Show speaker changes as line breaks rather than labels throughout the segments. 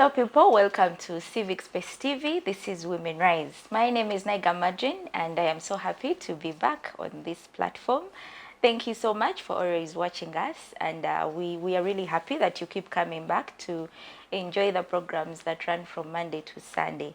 Hello people, welcome to Civic Space TV. This is Women Rise. My name is Naiga Madrin and I am so happy to be back on this platform. Thank you so much for always watching us, and we are really happy that you keep coming back to enjoy the programs that run from Monday to Sunday.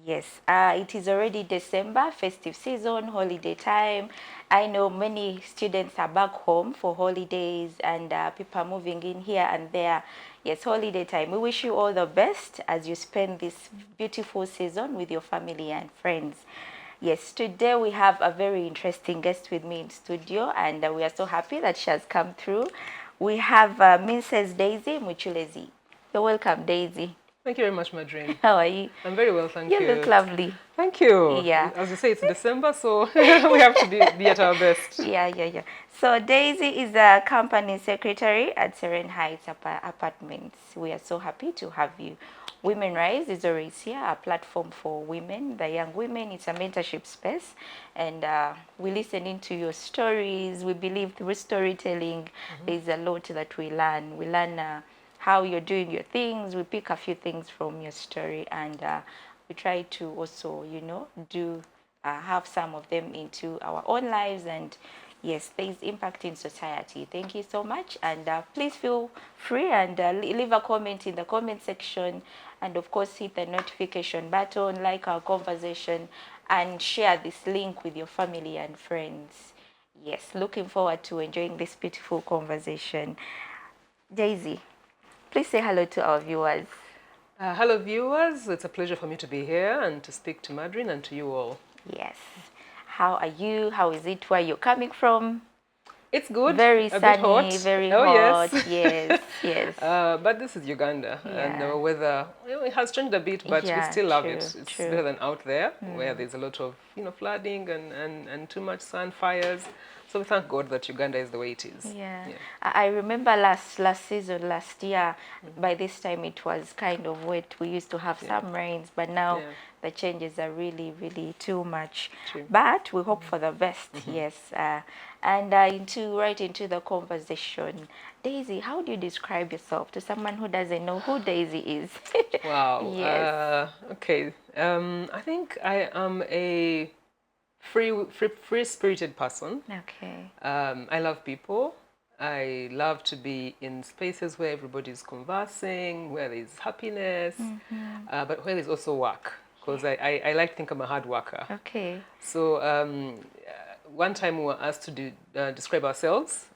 Yes, it is already December, festive season, holiday time. I know many students are back home for holidays, and people are moving in here and there. Yes, holiday time. We wish you all the best as you spend this beautiful season with your family and friends. Yes, today we have a very interesting guest with me in studio, and we are so happy that she has come through. We have Mrs. Daisey Muculezi. You're welcome, Daisy.
Thank you very much, Madrin.
How are you?
I'm very well, thank you.
You look lovely.
Thank you.
Yeah.
As you say, it's December, so we have to be at our best.
Yeah. So Daisy is a company secretary at Serene Heights Apartments. We are so happy to have you. Women Rise is always here, a platform for women, the young women. It's a mentorship space, and we listen into your stories. We believe through storytelling, there's a lot that we learn. We learn how you're doing your things. We pick a few things from your story, and we try to also, do have some of them into our own lives. And yes, there is impact in society. Thank you so much, and please feel free and leave a comment in the comment section, and of course hit the notification button, like our conversation, and share this link with your family and friends. Yes, looking forward to enjoying this beautiful conversation. Daisy, please say hello to our viewers.
Hello, viewers. It's a pleasure for me to be here and to speak to Madrin and to you all.
Yes. How are you? How is it where you're coming from?
It's good.
Very sunny,
bit hot.
very hot.
Yes.
Yes.
But this is Uganda, and the weather, it has changed a bit, but we still love it. It's better than out there, where there's a lot of flooding and too much sun, fires. So we thank God that Uganda is the way it is.
Yeah. I remember last year, by this time it was kind of wet. We used to have some rains, but now the changes are really, really too much.
True.
But we hope for the best, yes. And right into the conversation. Daisy, how do you describe yourself to someone who doesn't know who Daisy is?
Wow.
Yes.
Okay. I think I am a free-spirited person.
Okay.
I love people. I love to be in spaces where everybody's conversing, where there's happiness, but where there's also work, because I like to think I'm a hard worker.
Okay.
So one time we were asked to describe ourselves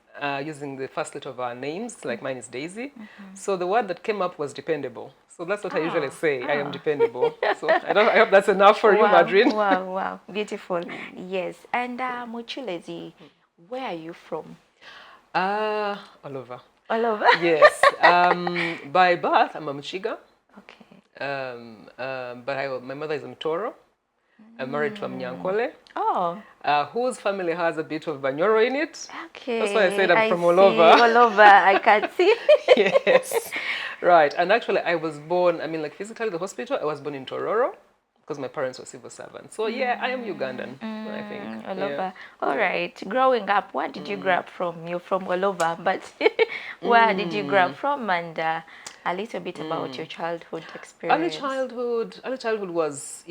using the first letter of our names, like mine is Daisy. So the word that came up was dependable. So that's what I usually say. I am dependable. So I hope that's enough for you, Madrin.
Wow. Beautiful. Yes. And Muculezi, where are you from?
All over.
All over?
Yes. By birth, I'm a Mchiga.
Okay.
But my mother is a Mtoro. I'm married to a Mnyankole.
Oh.
Whose family has a bit of Banyoro in it.
Okay.
That's why I said I'm from all over.
All over, I can see.
Yes. Right. And actually, I was born, like physically, the hospital, I was born in Tororo because my parents were civil servants. So, yeah, I am Ugandan, I think.
All over. All right. Growing up, where did you grow up from? You're from all over, but where did you grow up from? And a little bit about your childhood experience.
Early childhood was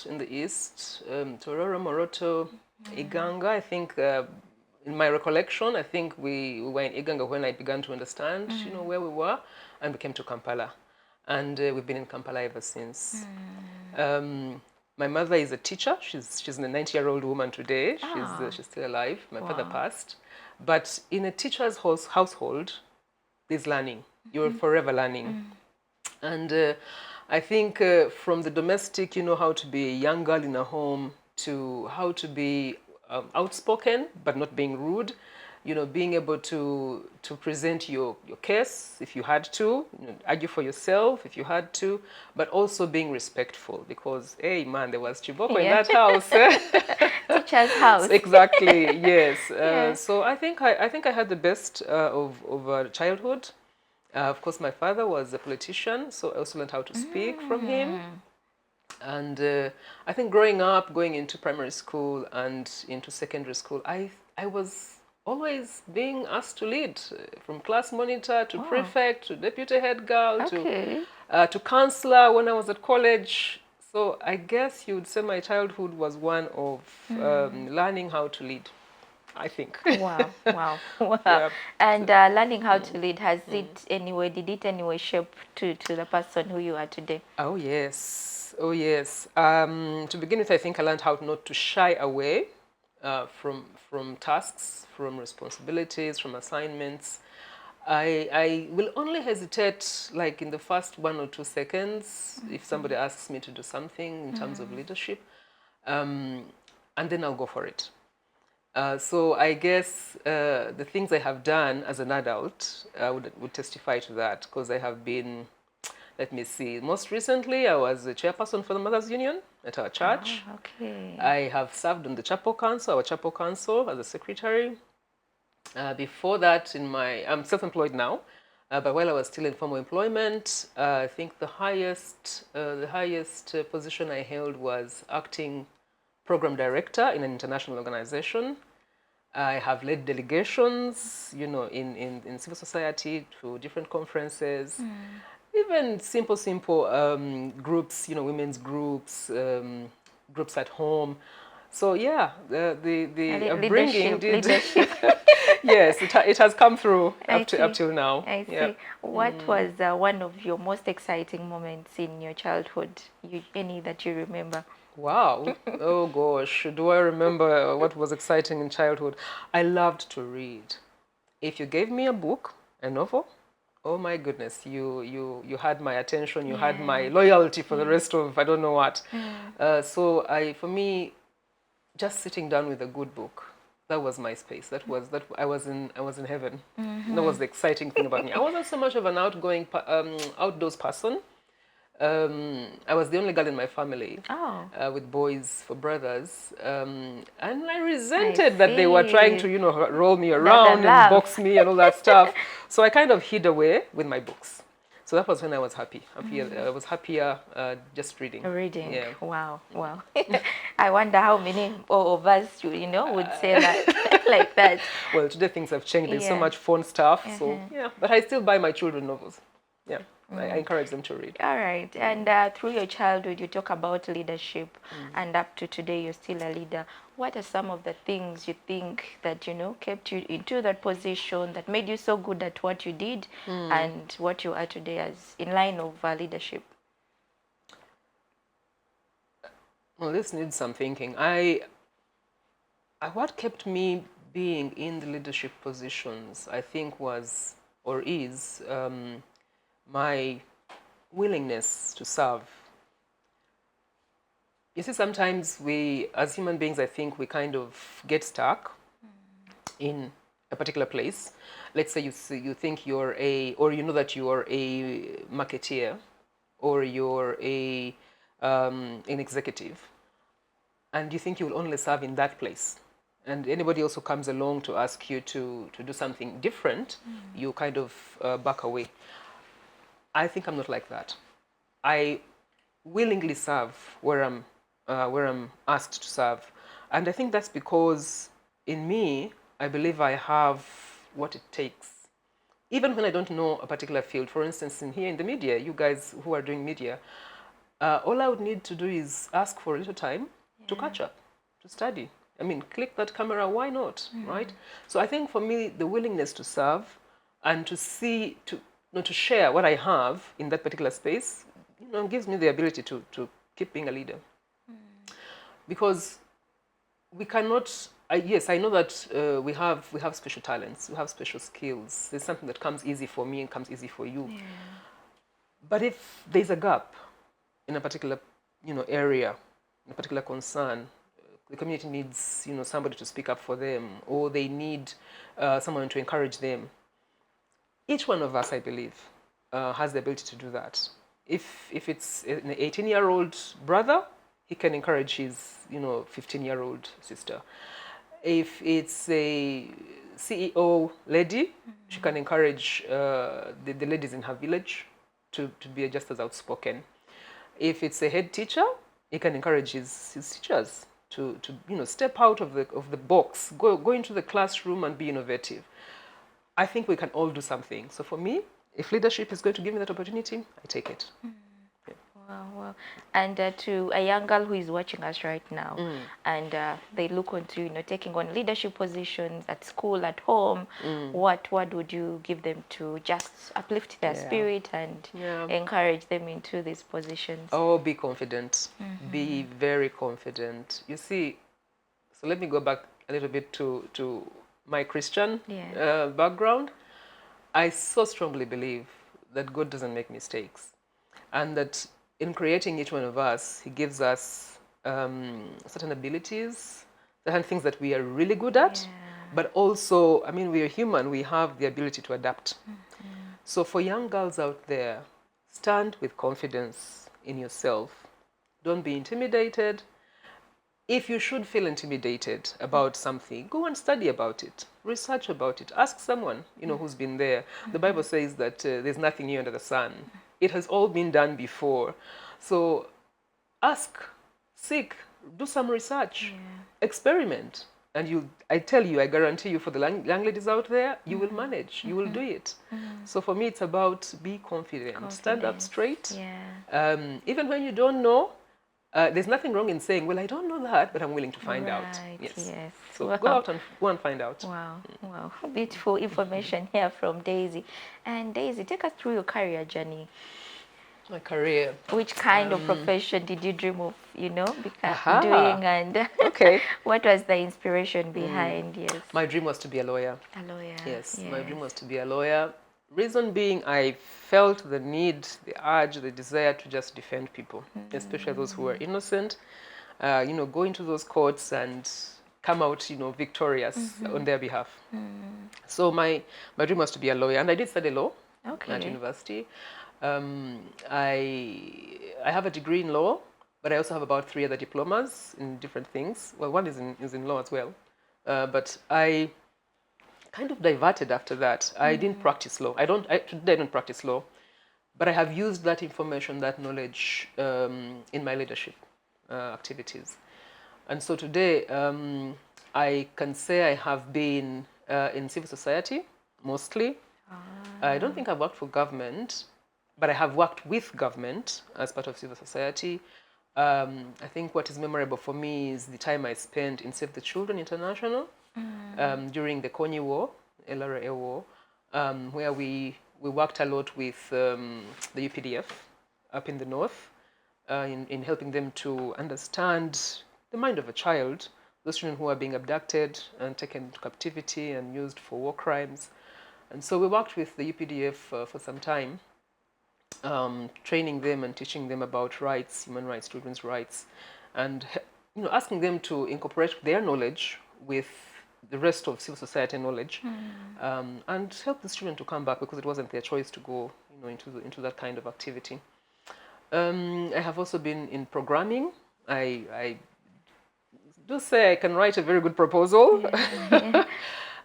in the east, Tororo, Moroto, Iganga. I think, in my recollection, I think we were in Iganga when I began to understand, where we were, and we came to Kampala. And we've been in Kampala ever since. My mother is a teacher. She's a 90-year-old woman today. She's still alive. My father passed. But in a teacher's household, there's learning. You're forever learning. And I think from the domestic, how to be a young girl in a home, to how to be outspoken but not being rude, being able to present your case if you had to, argue for yourself if you had to, but also being respectful, because hey man, there was Chiboko in that house.
Teacher's house.
Exactly. Yes. So I think I had the best of childhood. Of course, my father was a politician, so I also learned how to speak from him. And I think growing up, going into primary school and into secondary school, I was always being asked to lead, from class monitor to
Oh,
prefect to deputy head girl
okay.
to counselor when I was at college. So I guess you would say my childhood was one of learning how to lead, I think.
Wow, wow, wow.
Yeah.
And learning how to lead, has it anyway, did it anyway shape to the person who you are today?
Oh yes, oh yes. To begin with, I think I learned how not to shy away from tasks, from responsibilities, from assignments. I will only hesitate like in the first 1 or 2 seconds if somebody asks me to do something in terms of leadership, and then I'll go for it. So I guess the things I have done as an adult would testify to that, because I have been, let me see, most recently I was the chairperson for the Mothers Union at our church.
Oh, okay.
I have served on the chapel council, our chapel council, as a secretary. Before that, I'm self-employed now, but while I was still in formal employment, I think the highest position I held was acting program director in an international organization. I have led delegations, in civil society to different conferences, even simple groups, women's groups, groups at home. So yeah, the upbringing did.
Leadership.
Yes, it has come through
I
up
see.
till now.
I
Yeah.
see. What was one of your most exciting moments in your childhood? Any that you remember?
Wow. Oh gosh, do I remember what was exciting in childhood? I loved to read. If you gave me a book, a novel, oh my goodness, you had my attention, you had my
Yeah.
loyalty for the rest of I don't know what. For me, just sitting down with a good book, that was my space. That I was in heaven. That was the exciting thing about me. I wasn't so much of an outdoors person. I was the only girl in my family,
Oh,
with boys for brothers, and I
I
resented that they were trying
see.
to, roll me
The
around and
love.
box me and all that stuff. So I kind of hid away with my books. So that was when I was happy. I was happier just reading.
Reading.
Yeah.
Wow, wow. I wonder how many of us, would say that like that.
Well, today things have changed. There's so
Yeah.
much phone stuff. So
Uh-huh.
yeah, but I still buy my children novels. Yeah, I encourage them to read.
All right. And through your childhood, you talk about leadership, and up to today, you're still a leader. What are some of the things you think that, kept you into that position, that made you so good at what you did, and what you are today as in line of leadership?
Well, this needs some thinking. What kept me being in the leadership positions, I think, was or is my willingness to serve. You see, sometimes we, as human beings, I think we kind of get stuck in a particular place. Let's say you think you're or you know that you are a marketeer, or you're an executive, and you think you will only serve in that place. And anybody else who comes along to ask you to do something different, you kind of back away. I think I'm not like that. I willingly serve where I'm asked to serve, and I think that's because in me, I believe I have what it takes. Even when I don't know a particular field, for instance, here in the media, you guys who are doing media, all I would need to do is ask for a little time to catch up, to study. I mean, click that camera, why not, right? So I think for me, the willingness to serve and to see, to share what I have in that particular space, gives me the ability to keep being a leader. Because we cannot, yes, I know that we have special talents, we have special skills. There's something that comes easy for me and comes easy for you.
Yeah.
But if there's a gap in a particular, area, in a particular concern, the community needs, somebody to speak up for them, or they need someone to encourage them. Each one of us, I believe, has the ability to do that. If it's an 18-year-old brother, he can encourage his, 15-year-old sister. If it's a CEO lady, she can encourage the ladies in her village to be just as outspoken. If it's a head teacher, he can encourage his teachers. to step out of the box, go into the classroom and be innovative. I think we can all do something. So for me, if leadership is going to give me that opportunity, I take it.
Wow, wow. And to a young girl who is watching us right now, and they look onto, taking on leadership positions at school, at home, what would you give them to just uplift their spirit and encourage them into these positions?
Oh, be confident. Be very confident. You see, so let me go back a little bit to my Christian background. I so strongly believe that God doesn't make mistakes, and that in creating each one of us, He gives us certain abilities, certain things that we are really good at, but also, I mean, we are human, we have the ability to adapt. So for young girls out there, stand with confidence in yourself. Don't be intimidated. If you should feel intimidated about something, go and study about it, research about it, ask someone who's been there. The Bible says that there's nothing new under the sun. It has all been done before. So ask, seek, do some research, experiment, and I tell you, I guarantee you, for the young ladies out there, you will manage, you will do it. So for me, it's about be confident, stand up straight. Even when you don't know, there's nothing wrong in saying, well, I don't know that, but I'm willing to find out. Yes. So go out and go and find out.
Wow, wow. Beautiful information here from Daisy. And Daisy, take us through your career journey.
My career.
Which kind of profession did you dream of, doing, and
okay.
What was the inspiration behind? Yes.
My dream was to be a lawyer.
A lawyer.
Yes, my dream was to be a lawyer. Reason being, I felt the need, the urge, the desire to just defend people, especially those who were innocent. Go into those courts and come out, victorious on their behalf. So my dream was to be a lawyer, and I did study law at university. I have a degree in law, but I also have about 3 other diplomas in different things. Well, one is in law as well, but I kind of diverted after that. I didn't practice law. Today I don't practice law, but I have used that information, that knowledge in my leadership activities. And so today I can say I have been in civil society mostly. I don't think I've worked for government, but I have worked with government as part of civil society. I think what is memorable for me is the time I spent in Save the Children International during the Konyi War, LRA War, where we worked a lot with the UPDF up in the north in helping them to understand the mind of a child, those children who are being abducted and taken into captivity and used for war crimes. And so we worked with the UPDF for some time, training them and teaching them about rights, human rights, children's rights, and asking them to incorporate their knowledge with the rest of civil society knowledge, and help the children to come back, because it wasn't their choice to go into that kind of activity. I have also been in programming. I do say I can write a very good proposal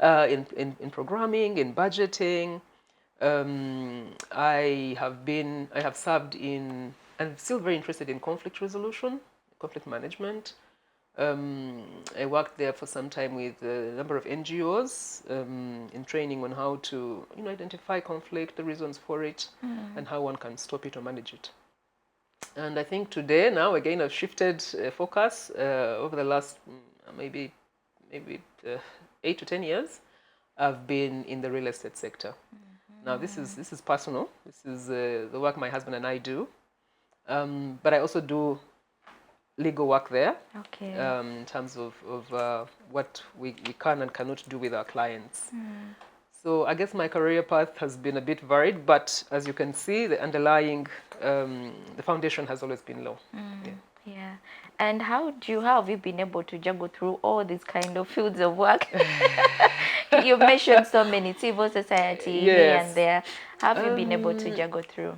in programming, in budgeting. I have served in, and I'm still very interested in conflict resolution, conflict management. I worked there for some time with a number of NGOs in training on how to identify conflict, the reasons for it, and how one can stop it or manage it. And I think today, now again, I've shifted focus over the last maybe 8 to 10 years. I've been in the real estate sector. Now this is personal. This is the work my husband and I do, but I also do legal work there. In terms of what we can and cannot do with our clients. So I guess my career path has been a bit varied, but as you can see, the underlying, the foundation has always been law.
Yeah. And how have you been able to juggle through all these kind of fields of work? You mentioned so many, civil society here and there. How have you been able to juggle through?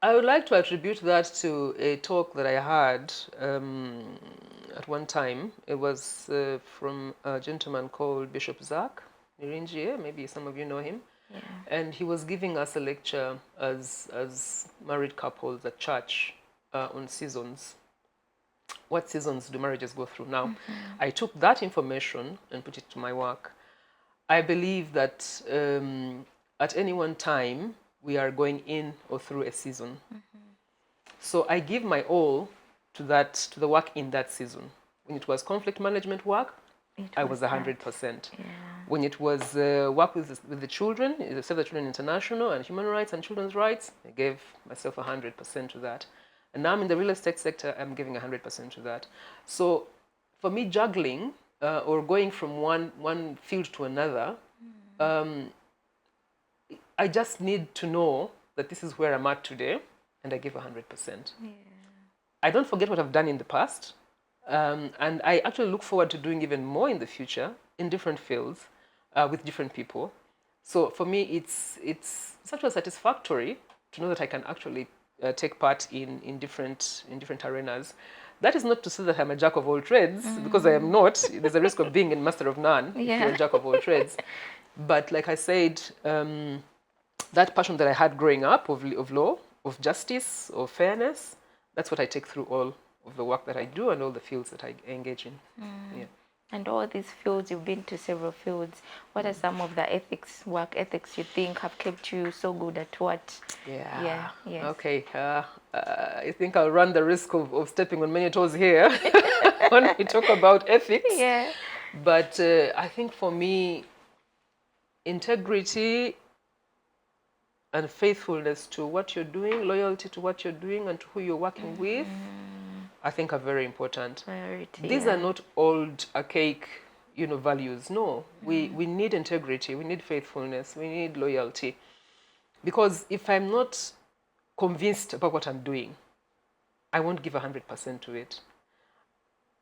I would like to attribute that to a talk that I had at one time. It was from a gentleman called Bishop Zach Nirinjie. Maybe some of you know him.
Yeah.
And he was giving us a lecture as married couples at church on seasons. what seasons do marriages go through. Now, I took that information and put it to my work. I believe that at any one time, we are going in or through a season. So I give my all to the work in that season. When it was conflict management work, I was 100%.
Yeah.
When it was work with the children, Save the Children International and human rights and children's rights, I gave myself 100% to that. And now I'm in the real estate sector, I'm giving 100% to that. So for me, juggling or going from one field to another, I just need to know that this is where I'm at today, and I give 100%.
Yeah.
I don't forget what I've done in the past, and I actually look forward to doing even more in the future in different fields with different people. So for me, it's such a satisfactory to know that I can actually take part in different arenas. That is not to say that I'm a jack of all trades, because I am not. There's a risk of being a master of none if you're a jack of all trades. But like I said, that passion that I had growing up of law, of justice, of fairness, that's what I take through all of the work that I do and all the fields that I engage in. Yeah.
And all these fields, you've been to several fields. What are some of the work ethics you think have kept you so good at what?
Yeah.
Yes.
Okay. I think I'll run the risk of stepping on many toes here when we talk about ethics.
Yeah.
But I think for me, integrity and faithfulness to what you're doing, loyalty to what you're doing and to who you're working with, I think are very important. These are not old, archaic, values. No, we need integrity, we need faithfulness, we need loyalty. Because if I'm not convinced about what I'm doing, I won't give 100% to it.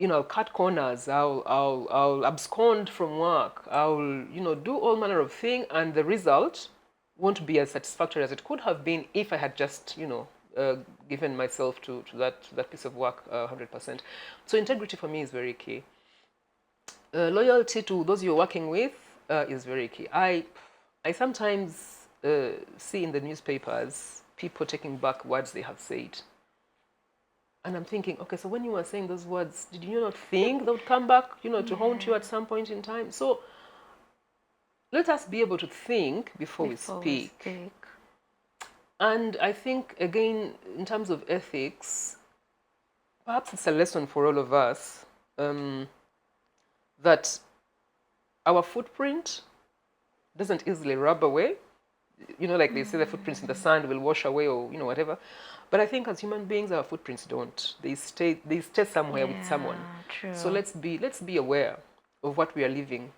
I'll cut corners, I'll abscond from work, I'll, do all manner of things, and the result won't be as satisfactory as it could have been if I had just, given myself to that piece of work 100%. So integrity for me is very key. Loyalty to those you're working with is very key. I sometimes see in the newspapers people taking back words they have said. And I'm thinking, okay, so when you were saying those words, did you not think they would come back, to haunt you at some point in time? So let us be able to think before we speak. And I think, again, in terms of ethics, perhaps it's a lesson for all of us that our footprint doesn't easily rub away. Like they say the footprints in the sand will wash away or, whatever. But I think as human beings, our footprints don't. They stay somewhere with someone.
True.
So let's be aware of what we are living,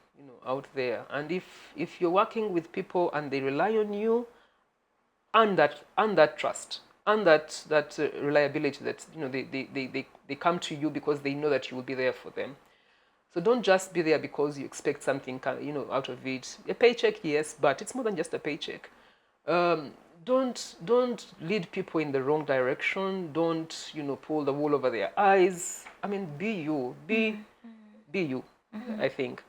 out there. And if you're working with people and they rely on you, and that trust, and that reliability that they come to you because they know that you will be there for them. So don't just be there because you expect something, out of it. A paycheck, yes, but it's more than just a paycheck. Don't lead people in the wrong direction. Don't pull the wool over their eyes. I mean, be you. Be you. I think.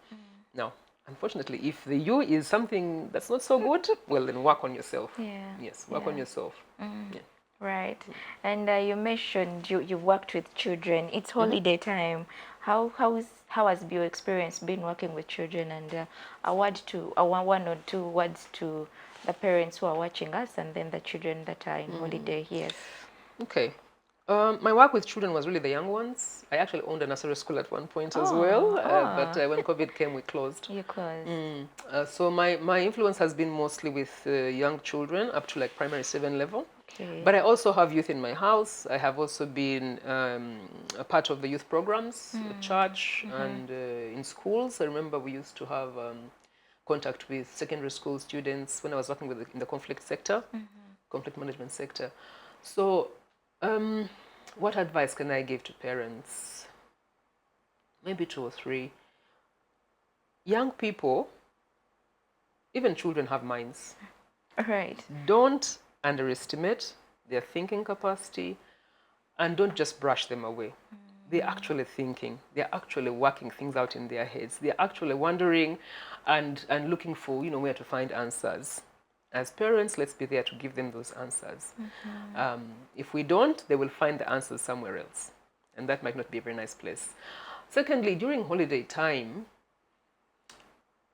Now, unfortunately, if the you is something that's not so good, well, then work on yourself.
Yeah.
Yes, work on yourself. Yeah.
Right. And you mentioned you worked with children. It's holiday time. How has your experience been working with children? And one or two words to the parents who are watching us, and then the children that are in holiday here.
Okay. My work with children was really the young ones. I actually owned a nursery school at one point as well, but when COVID came, we closed.
You closed.
So my influence has been mostly with young children up to like primary 7 level.
Okay.
But I also have youth in my house. I have also been a part of the youth programs at church and in schools. I remember we used to have contact with secondary school students when I was working in the conflict sector, conflict management sector. So what advice can I give to parents? Maybe 2 or 3. Young people, even children, have minds.
Right.
Don't underestimate their thinking capacity, and don't just brush them away. They're actually thinking. They're actually working things out in their heads. They're actually wondering and looking for, where to find answers. As parents, let's be there to give them those answers. If we don't, they will find the answers somewhere else. and that might not be a very nice place. Secondly, during holiday time,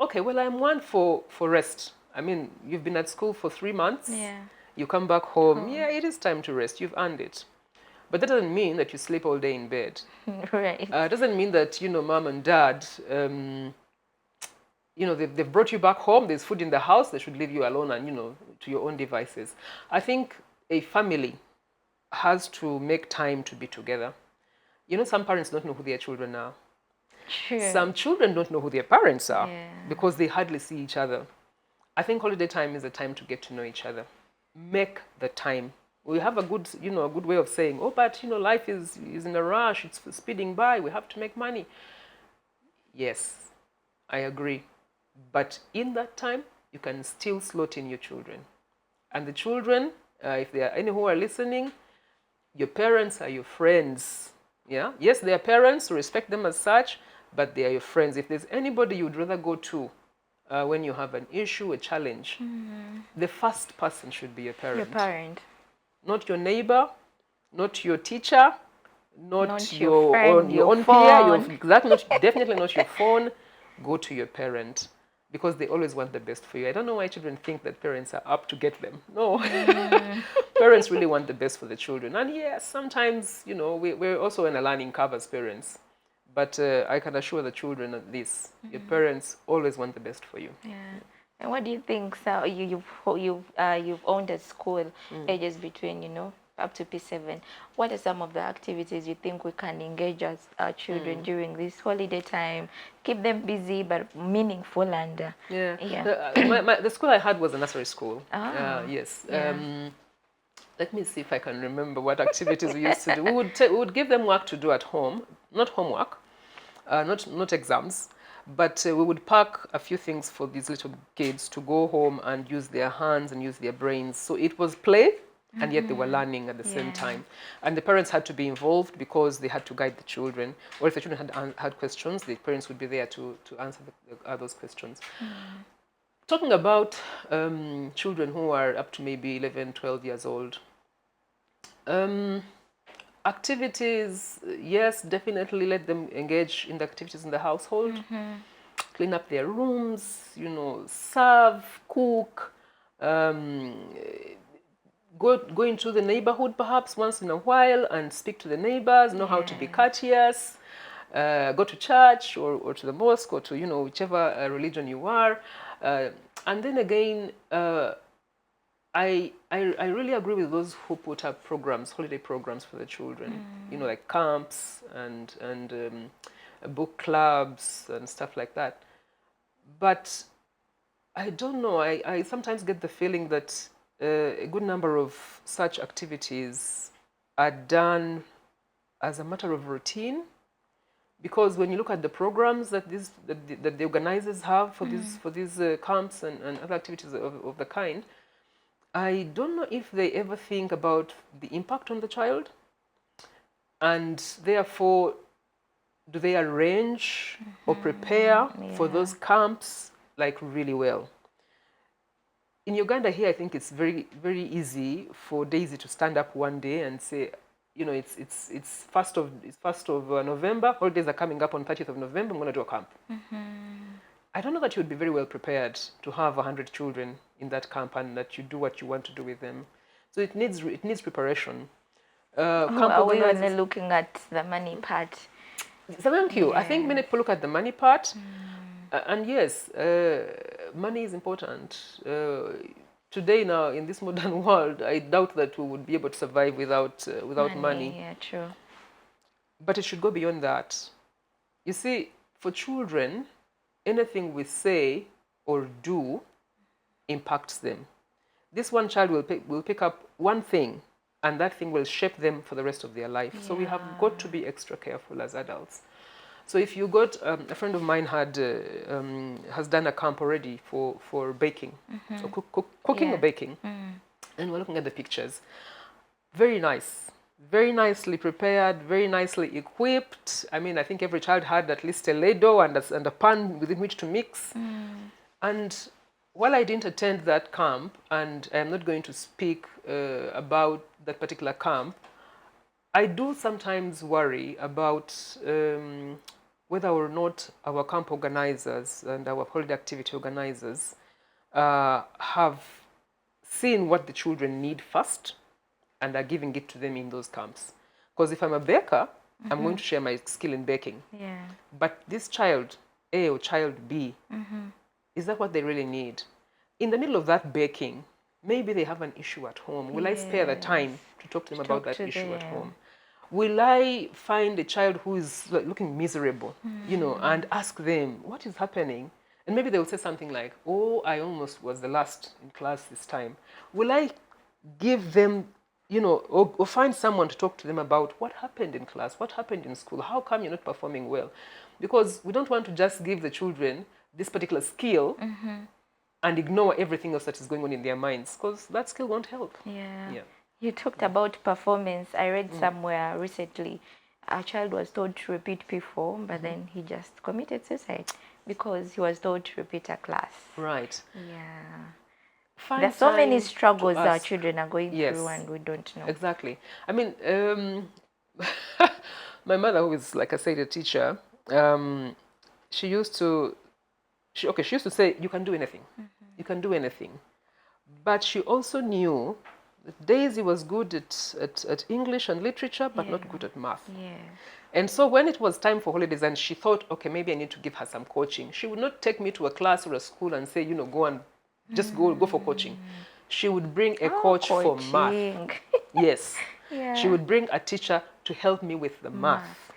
okay, well, I'm one for rest. I mean, you've been at school for 3 months.
Yeah.
You come back home. Yeah, it is time to rest. You've earned it. But that doesn't mean that you sleep all day in bed.
Right.
It doesn't mean that, mom and dad, they've brought you back home. There's food in the house. They should leave you alone and, to your own devices. I think a family has to make time to be together. Some parents don't know who their children are.
True.
Some children don't know who their parents are
Yeah.
because they hardly see each other. I think holiday time is a time to get to know each other. Make the time. We have a good way of saying, oh, but life is in a rush. It's speeding by. We have to make money. Yes, I agree. But in that time, you can still slot in your children. And the children, if there are any who are listening, your parents are your friends. Yeah. Yes, they are parents. Respect them as such, but they are your friends. If there's anybody you'd rather go to when you have an issue, a challenge, the first person should be your parent.
Your parent.
Not your neighbor, not your teacher, not
your friend,
your own
phone.
peer, definitely not your phone. Go to your parent because they always want the best for you. I don't know why children think that parents are up to get them. No. Parents really want the best for the children. And yes, sometimes, we're also in a learning curve as parents. But I can assure the children of this. Your parents always want the best for you.
Yeah. And what do you think? So you've owned a school ages between up to P7. What are some of the activities you think we can engage our children during this holiday time? Keep them busy but meaningful and
The school I had was a nursery school. Yes.
Yeah.
Let me see if I can remember what activities we used to do. We would give them work to do at home, not homework, not exams, but we would pack a few things for these little kids to go home and use their hands and use their brains. So it was play, and yet they were learning at the same time. And the parents had to be involved because they had to guide the children. Or if the children had questions, the parents would be there to answer those questions. Talking about children who are up to maybe 11, 12 years old, activities, yes, definitely let them engage in the activities in the household. Clean up their rooms, serve, cook, go into the neighborhood perhaps once in a while and speak to the neighbors, know how to be courteous, go to church or to the mosque or to, whichever religion you are. And then again, I really agree with those who put up programs, holiday programs for the children, like camps and book clubs and stuff like that. But I don't know, I sometimes get the feeling that a good number of such activities are done as a matter of routine. Because when you look at the programs that the organizers have for these camps and other activities of the kind, I don't know if they ever think about the impact on the child, and therefore, do they arrange or prepare for those camps like really well? In Uganda here, I think it's very, very easy for Daisy to stand up one day and say, it's 1st of November. Holidays are coming up on 30th of November. I'm going to do a camp. I don't know that you would be very well prepared to have 100 children in that camp and that you do what you want to do with them. So it needs preparation.
Are we only looking at the money part?
Thank you. I think many people look at the money part. And yes, money is important. Today now, in this modern world, I doubt that we would be able to survive without money.
Yeah, true.
But it should go beyond that. You see, for children, anything we say or do impacts them. This one child will pick up one thing, and that thing will shape them for the rest of their life. So we have got to be extra careful as adults. So if you got, a friend of mine has done a camp already for baking, so cooking or baking, and we're looking at the pictures. Very nice, very nicely prepared, very nicely equipped. I mean, I think every child had at least a ladle and a pan within which to mix. And while I didn't attend that camp, and I'm not going to speak about that particular camp, I do sometimes worry about whether or not our camp organizers and our holiday activity organizers have seen what the children need first and are giving it to them in those camps. Because if I'm a baker, I'm going to share my skill in baking.
Yeah.
But this child A or child B, is that what they really need? In the middle of that baking, maybe they have an issue at home. Will I spare the time to talk to them about that issue at home? Will I find a child who is looking miserable, and ask them, what is happening? And maybe they will say something like, oh, I almost was the last in class this time. Will I give them, or find someone to talk to them about what happened in class, what happened in school, how come you're not performing well? Because we don't want to just give the children this particular skill and ignore everything else that is going on in their minds, because that skill won't help.
Yeah. You talked about performance. I read somewhere recently a child was told to repeat P4, but then he just committed suicide because he was told to repeat a class.
Right.
Yeah. There's so many struggles our children are going through and we don't know.
Exactly. I mean, my mother, who is, like I said, a teacher, she used to say, you can do anything. You can do anything. But she also knew that Daisy was good at English and literature, but not good at math.
Yeah.
And so when it was time for holidays and she thought, okay, maybe I need to give her some coaching, she would not take me to a class or a school and say, go and just go for coaching. She would bring a coach for math. Yes.
Yeah.
She would bring a teacher to help me with the math.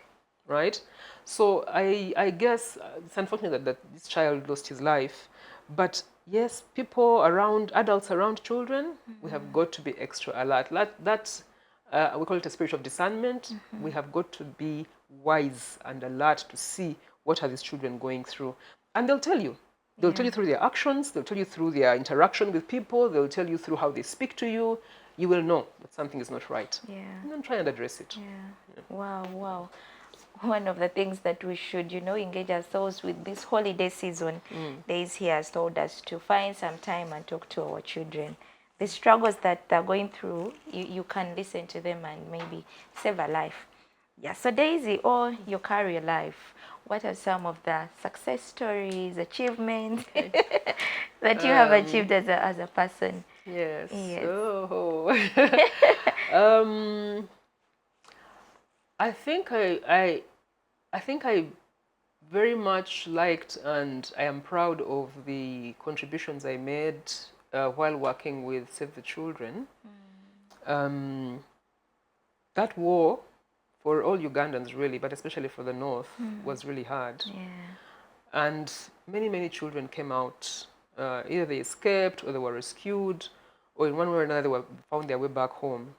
Right? So I guess it's unfortunate that this child lost his life. But yes, people around, adults around children, we have got to be extra alert. That's we call it a spirit of discernment. We have got to be wise and alert to see what are these children going through. And they'll tell you. They'll tell you through their actions. They'll tell you through their interaction with people. They'll tell you through how they speak to you. You will know that something is not right.
Yeah.
And then try and address it.
Yeah. Wow. One of the things that we should, engage ourselves with this holiday season, Daisy has told us to find some time and talk to our children. The struggles that they're going through, you can listen to them and maybe save a life. Yeah, so Daisy, all your career life, what are some of the success stories, achievements that you have achieved as a person?
Yes.
Yes.
Oh. I think I very much liked and I am proud of the contributions I made while working with Save the Children. That war, for all Ugandans really, but especially for the North, was really hard.
Yeah.
And many children came out. Either they escaped or they were rescued, or in one way or another they found their way back home.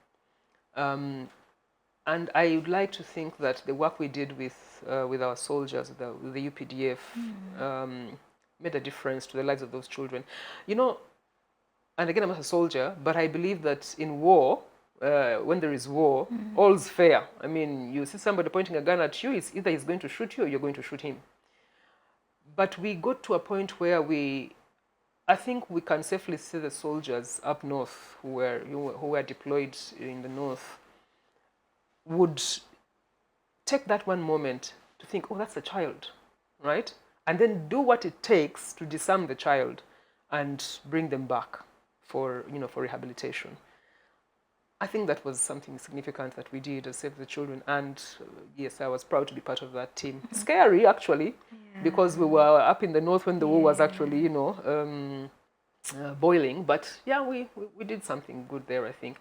And I would like to think that the work we did with our soldiers, with the UPDF, made a difference to the lives of those children. And again, I'm not a soldier, but I believe that in war, when there is war, all's fair. I mean, you see somebody pointing a gun at you, it's either he's going to shoot you or you're going to shoot him. But we got to a point where I think we can safely say the soldiers up north who were deployed in the north would take that one moment to think, oh, that's a child, right? And then do what it takes to disarm the child and bring them back for rehabilitation. I think that was something significant that we did as Save the Children, and yes, I was proud to be part of that team. Scary, actually, because we were up in the north when the war was actually, boiling. But yeah, we did something good there, I think.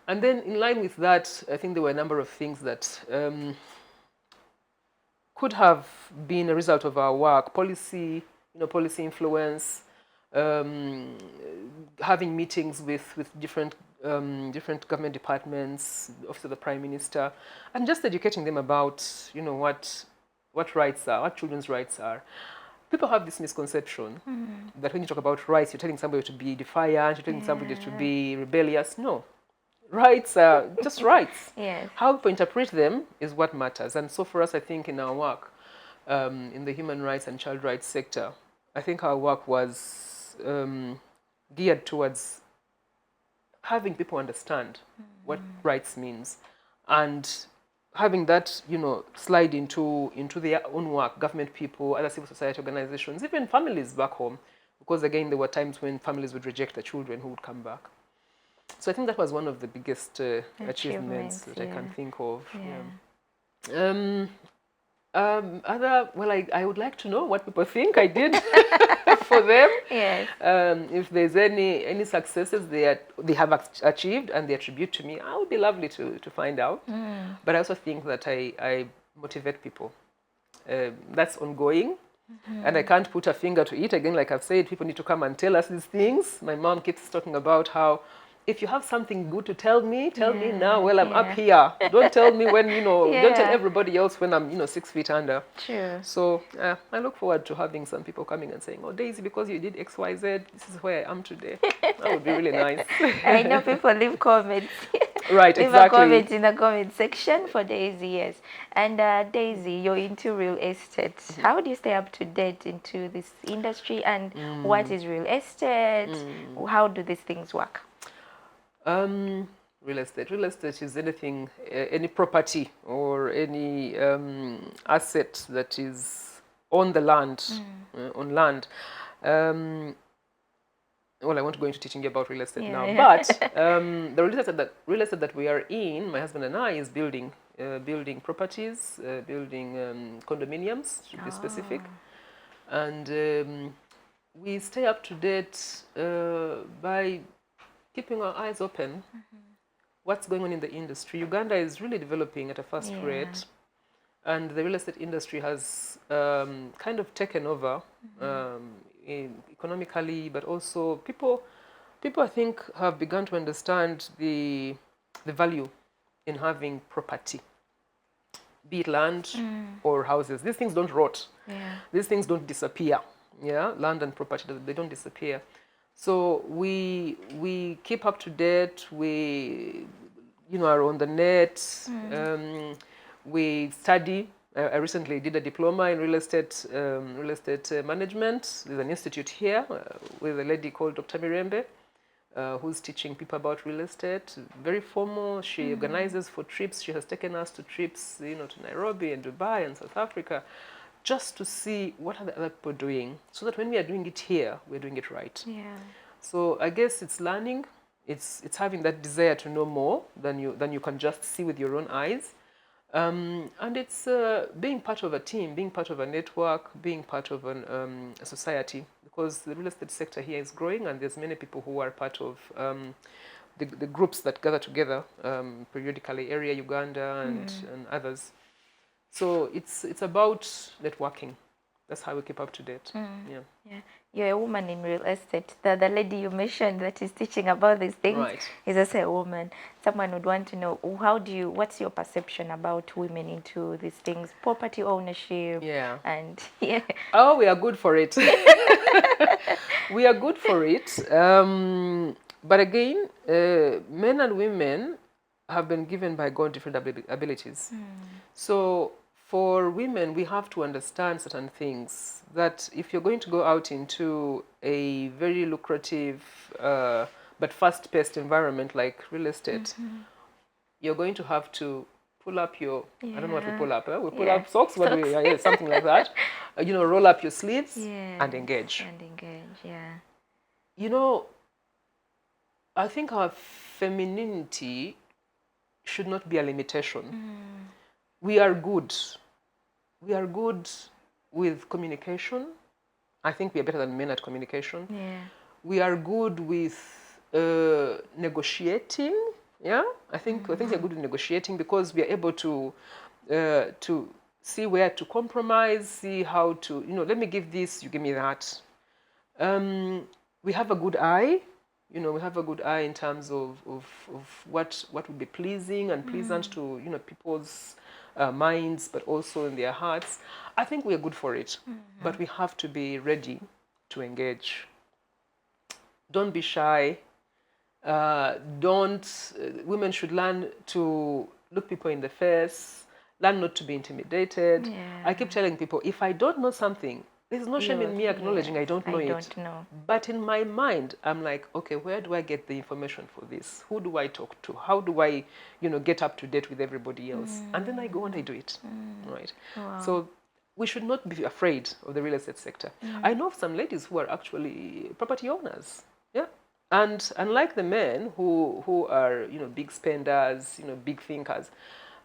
And then in line with that, I think there were a number of things that could have been a result of our work. Policy influence, having meetings with different government departments, Office of the Prime Minister, and just educating them about what rights are, what children's rights are. People have this misconception that when you talk about rights, you're telling somebody to be defiant, you're telling somebody to be rebellious. No. Rights are just rights.
Yes.
How people interpret them is what matters. And so for us, I think in our work, in the human rights and child rights sector, I think our work was geared towards having people understand what rights means and having that, slide into their own work, government people, other civil society organizations, even families back home, because again, there were times when families would reject the children who would come back. So I think that was one of the biggest achievements that I can think of. I would like to know what people think I did for them.
Yes.
If there's any successes they have achieved and they attribute to me, I would be lovely to find out. But I also think that I motivate people. That's ongoing. And I can't put a finger to it. Again, like I've said, people need to come and tell us these things. My mom keeps talking about how, if you have something good to tell me now. Well, I'm up here. Don't tell me when, don't tell everybody else when I'm, 6 feet under.
True.
So I look forward to having some people coming and saying, oh, Daisy, because you did X, Y, Z, this is where I am today. That would be really nice.
I know people leave comments.
Right,
leave
exactly.
a comment in the comment section for Daisy, yes. And Daisy, you're into real estate. How do you stay up to date into this industry, and what is real estate? How do these things work?
Real estate. Real estate is anything, any property or any asset that is on the land, on land. Well, I won't go into teaching you about real estate now, but the real estate that we are in, my husband and I, is building properties, building condominiums, to be specific, and we stay up to date by keeping our eyes open. What's going on in the industry? Uganda is really developing at a fast rate, and the real estate industry has kind of taken over economically, but also people I think have begun to understand the value in having property, be it land or houses. These things don't rot. These things don't disappear. Land and property, they don't disappear. So we keep up to date. We are on the net. We study. I recently did a diploma in real estate management. There's an institute here with a lady called Dr. Mirembe, who's teaching people about real estate. Very formal. She organizes for trips. She has taken us to trips, to Nairobi and Dubai and South Africa, just to see what are the other people doing, so that when we are doing it here, we're doing it right. So I guess it's learning. It's having that desire to know more than you can just see with your own eyes. And it's being part of a team, being part of a network, being part of a society, because the real estate sector here is growing, and there's many people who are part of the groups that gather together periodically, Area Uganda and others. So it's about networking. That's how we keep up to date.
You're a woman in real estate. The lady you mentioned that is teaching about these things is also a woman. Someone would want to know, what's your perception about women into these things, property ownership? And
Oh, we are good for it. We are good for it. But again, men and women have been given by God different abilities. So for women, we have to understand certain things, that if you're going to go out into a very lucrative but fast-paced environment like real estate, you're going to have to pull up your, I don't know what we pull up, we pull up socks, what do something like that. Roll up your sleeves and engage. I think our femininity should not be a limitation. We are good. We are good with communication. I think we are better than men at communication. We are good with negotiating. I think we are good with negotiating, because we are able to see where to compromise, see how to, let me give this, you give me that. We have a good eye. We have a good eye in terms of what would be pleasing and pleasant to people's minds, but also in their hearts. I think we are good for it, but we have to be ready to engage. Don't be shy. Women should learn to look people in the face, learn not to be intimidated. I keep telling people, if I don't know something, There's no shame in me acknowledging I don't know
I
it.
don't know.
But in my mind, I'm like, okay, where do I get the information for this? Who do I talk to? How do I, get up to date with everybody else? And then I go and I do it, right?
Wow.
So we should not be afraid of the real estate sector. I know of some ladies who are actually property owners, yeah. And unlike the men who are, big spenders, big thinkers,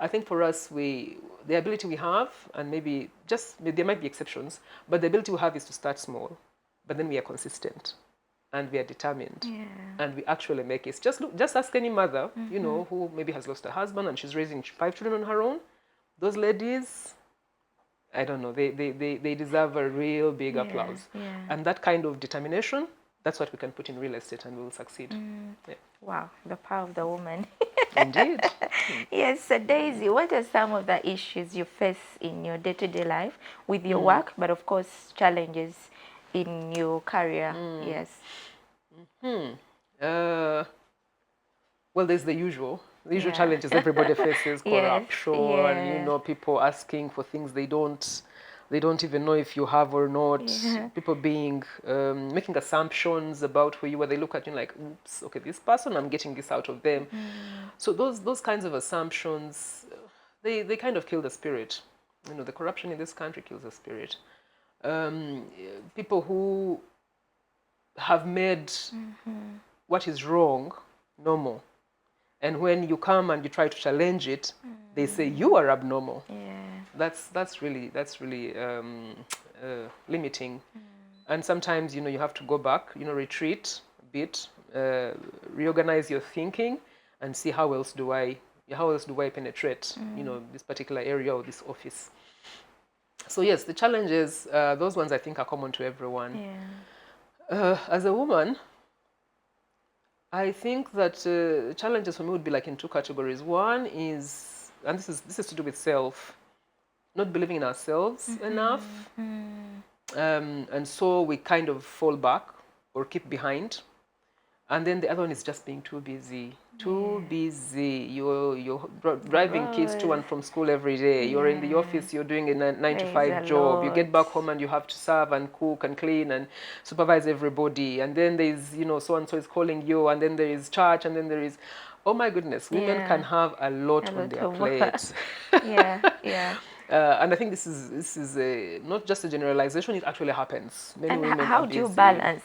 I think for us, the ability we have, and maybe there might be exceptions, but the ability we have is to start small, but then we are consistent, and we are determined, and we actually make it. Just ask any mother, who maybe has lost her husband and she's raising 5 children on her own. Those ladies, I don't know, they deserve a real big applause. And that kind of determination, that's what we can put in real estate, and we will succeed. Yeah.
Wow, the power of the woman.
Indeed.
Yes, so Daisy, what are some of the issues you face in your day-to-day life with your work, but of course challenges in your career? Yes.
Well, there's the usual challenges everybody faces: corruption, people asking for things they don't even know if you have or not. People being making assumptions about who you are. They look at you like, oops, okay, this person, I'm getting this out of them. So those kinds of assumptions, they kind of kill the spirit. The corruption in this country kills the spirit. People who have made what is wrong normal, and when you come and you try to challenge it, they say you are abnormal. That's really limiting. And sometimes you have to go back, retreat a bit, reorganize your thinking, and see how else do I penetrate this particular area or this office. So yes, the challenges, those ones I think are common to everyone. As a woman, I think that challenges for me would be like in 2 categories. One is, and this is to do with self, not believing in ourselves enough, and so we kind of fall back or keep behind. And then the other one is just being too busy. You're driving kids to and from school every day. You're in the office, you're doing a 9 to 5 job. You get back home and you have to serve and cook and clean and supervise everybody. And then there's, so-and-so is calling you. And then there is church. And then there is, oh my goodness, women can have a lot on their plate. And I think this is not just a generalization, it actually happens. Many women
how
are
do you
busy.
balance?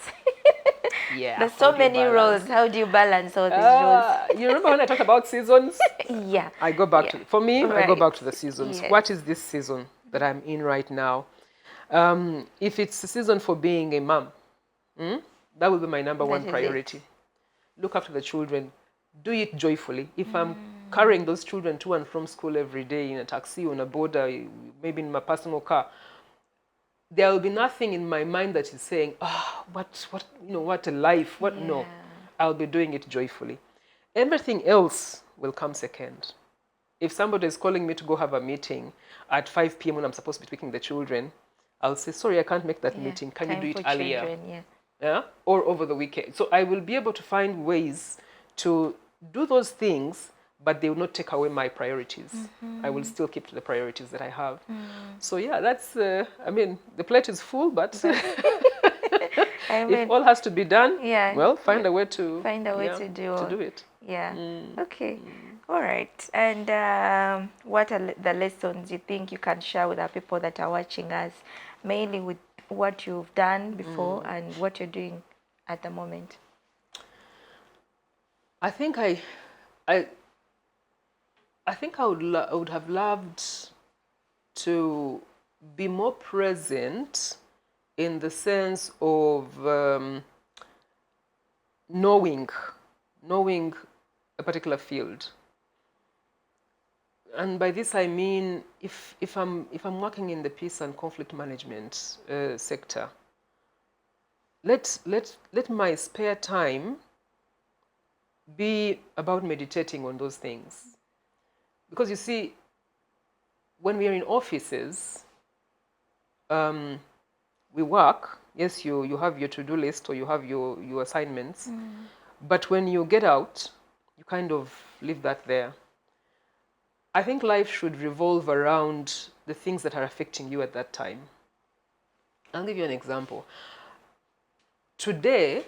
Yeah.
There's so many roles. How do you balance all these roles?
You remember when I talked about seasons?
Yeah.
I go back to, for me, I go back to the seasons.
Yes.
What is this season that I'm in right now? If it's a season for being a mom, that will be my number one priority. Look after the children. Do it joyfully. If I'm carrying those children to and from school every day in a taxi, on a border, maybe in my personal car, there will be nothing in my mind that is saying, what a life, no. I'll be doing it joyfully. Everything else will come second. If somebody is calling me to go have a meeting at 5 p.m. when I'm supposed to be picking the children, I'll say, sorry, I can't make that meeting. Can you do it earlier?
Children,
or over the weekend. So I will be able to find ways to do those things, but they will not take away my priorities. I will still keep to the priorities that I have. So yeah, that's, the plate is full, but if all has to be done, find a way to do it.
Yeah. Okay. All right. And what are the lessons you think you can share with the people that are watching us, mainly with what you've done before and what you're doing at the moment?
I think I would have loved to be more present in the sense of knowing a particular field. And by this I mean, if I'm working in the peace and conflict management sector, let my spare time be about meditating on those things. Because you see, when we are in offices, we work. Yes, you have your to-do list or you have your assignments. But when you get out, you kind of leave that there. I think life should revolve around the things that are affecting you at that time. I'll give you an example. Today,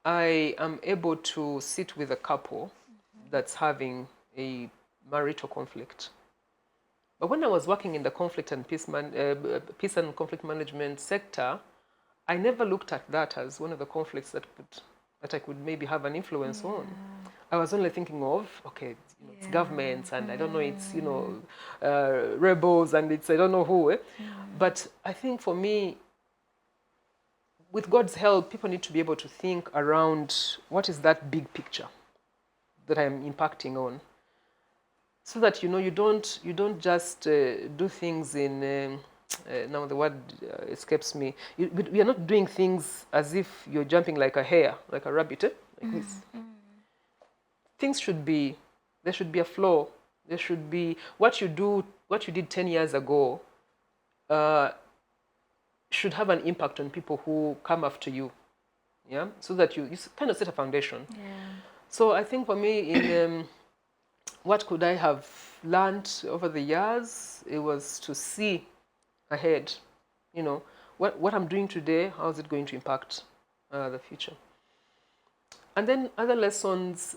I am able to sit with a couple that's having a marital conflict. But when I was working in the conflict and peace and conflict management sector, I never looked at that as one of the conflicts that I could maybe have an influence on. I was only thinking of, okay, it's governments, and I don't know, it's rebels, and it's I don't know who. But I think for me, with God's help, people need to be able to think around what is that big picture that I'm impacting on, so that you don't just do things in now the word escapes me. We are not doing things as if you're jumping like a hare, like a rabbit, like this. Things should be, there should be a flow. There should be what you did 10 years ago should have an impact on people who come after you, yeah, so that you kind of set a foundation.
Yeah.
So I think for me, in what could I have learned over the years, it was to see ahead, what I'm doing today, how is it going to impact the future. And then other lessons,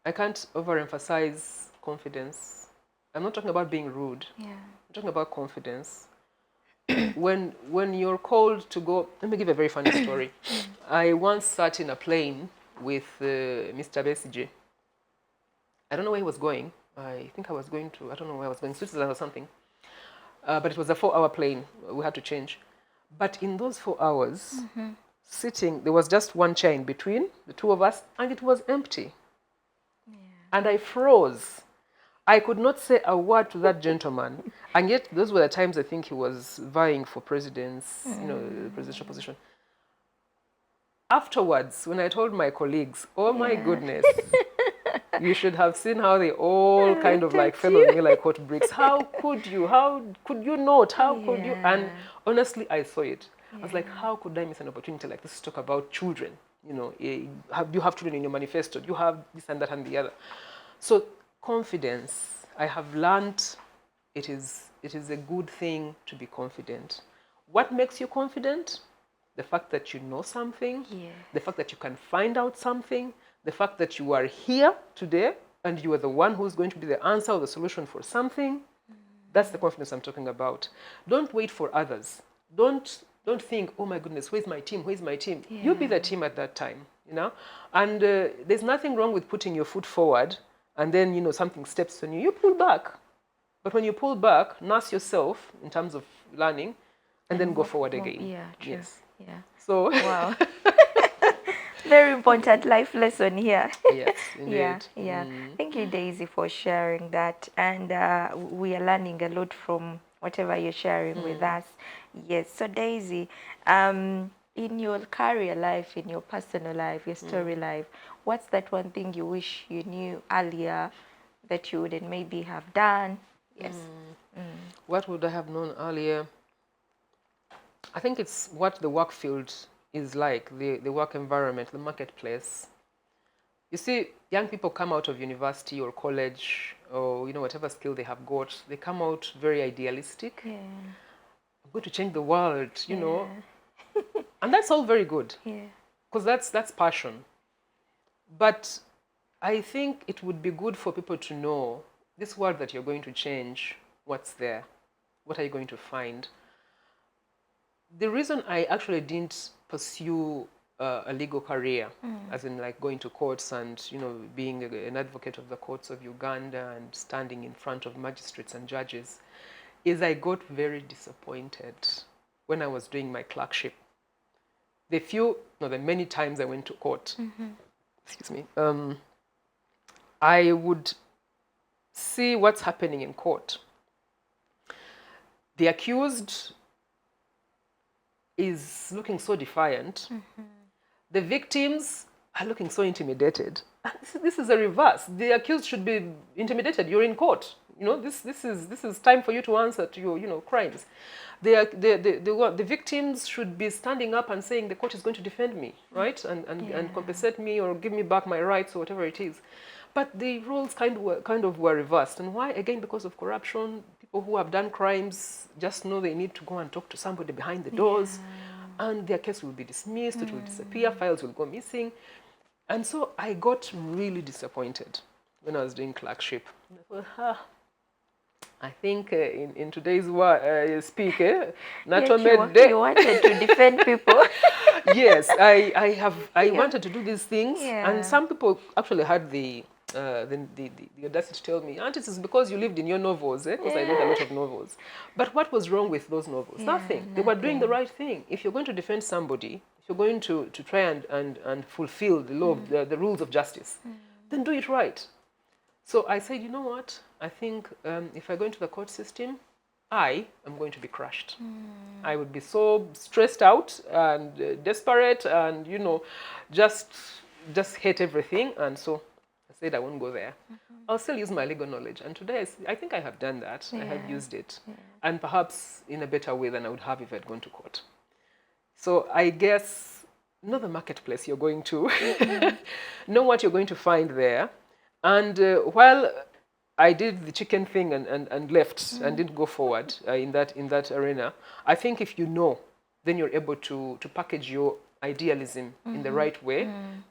I can't overemphasize confidence. I'm not talking about being rude.
Yeah.
I'm talking about confidence. When you're called to go, let me give a very funny story. I once sat in a plane with Mr. Besigye. I don't know where he was going. I think I was going to, I don't know where I was going, Switzerland or something. But it was a 4-hour plane. We had to change. But in those 4 hours, sitting, there was just one chair in between the two of us, and it was empty. Yeah. And I froze. I could not say a word to that gentleman. And yet, those were the times I think he was vying for president's, the presidential position. Afterwards, when I told my colleagues, oh my goodness, you should have seen how they all kind of like fell on me like hot bricks. How could you? How could you not? How could you? And honestly, I saw it. I was like, how could I miss an opportunity like this to talk about children? You have children in your manifesto. You have this and that and the other. So confidence, I have learned it is a good thing to be confident. What makes you confident? The fact that you know something, the fact that you can find out something, the fact that you are here today and you are the one who's going to be the answer or the solution for something. That's the confidence I'm talking about. Don't wait for others. Don't think, oh my goodness, where's my team? Where's my team? You be the team at that time, And there's nothing wrong with putting your foot forward and then, something steps on you. You pull back. But when you pull back, nurse yourself in terms of learning and then go forward again.
Yeah, true.
Yes.
Yeah.
So
wow. Very important life lesson here.
Yes, indeed.
Yeah. Thank you, Daisy, for sharing that. And we are learning a lot from whatever you're sharing with us. Yes. So, Daisy, in your career life, in your personal life, your story life, what's that one thing you wish you knew earlier that you wouldn't maybe have done? Yes.
What would I have known earlier? I think it's what the work field is like, the work environment, the marketplace. You see, young people come out of university or college or, whatever skill they have got, they come out very idealistic.
Yeah.
I'm going to change the world, And that's all very good.
Yeah.
Because that's passion. But I think it would be good for people to know this world that you're going to change, what's there? What are you going to find? The reason I actually didn't pursue a legal career, as in like going to courts and, being an advocate of the courts of Uganda and standing in front of magistrates and judges, is I got very disappointed when I was doing my clerkship. The many times I went to court, excuse me, I would see what's happening in court. The accused is looking so defiant. The victims are looking so intimidated. This is a reverse. The accused should be intimidated. You're in court. This is time for you to answer to your crimes. The victims should be standing up and saying the court is going to defend me, right? And compensate me or give me back my rights or whatever it is. But the roles kind of were reversed. And why? Again, because of corruption. people who have done crimes just know they need to go and talk to somebody behind the doors, and their case will be dismissed, it will disappear, files will go missing. And so I got really disappointed when I was doing clerkship. I thought, I think in today's speak,
Yet you wanted to defend people.
Yes, I wanted to do these things, and some people actually had the audacity to tell me, Auntie, it's because you lived in your novels, because I read a lot of novels. But what was wrong with those novels? Nothing. They were doing the right thing. If you're going to defend somebody, if you're going to try and fulfill the law, the rules of justice, then do it right. So I said, you know what? I think if I go into the court system, I am going to be crushed. I would be so stressed out and desperate and, just hate everything. And so I said I won't go there. I'll still use my legal knowledge. And today, I think I have done that. I have used it. And perhaps in a better way than I would have if I'd gone to court. So I guess know the marketplace you're going to. Know what you're going to find there. And while I did the chicken thing and left and didn't go forward in that arena, I think if you know, then you're able to package your idealism in the right way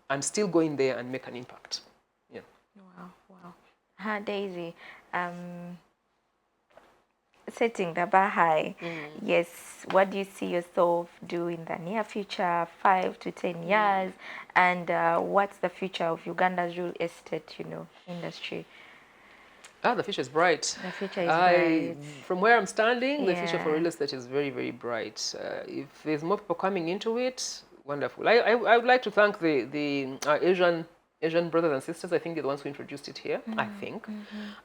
and still go in there and make an impact. Yeah.
Wow. Daisy, setting the bar high. Yes, what do you see yourself do in the near future, 5 to 10 years? And what's the future of Uganda's real estate, industry?
The future is bright.
The future is bright.
From where I'm standing, the future for real estate is very, very bright. If there's more people coming into it, wonderful. I would like to thank the Asian brothers and sisters. I think they're the ones who introduced it here, I think.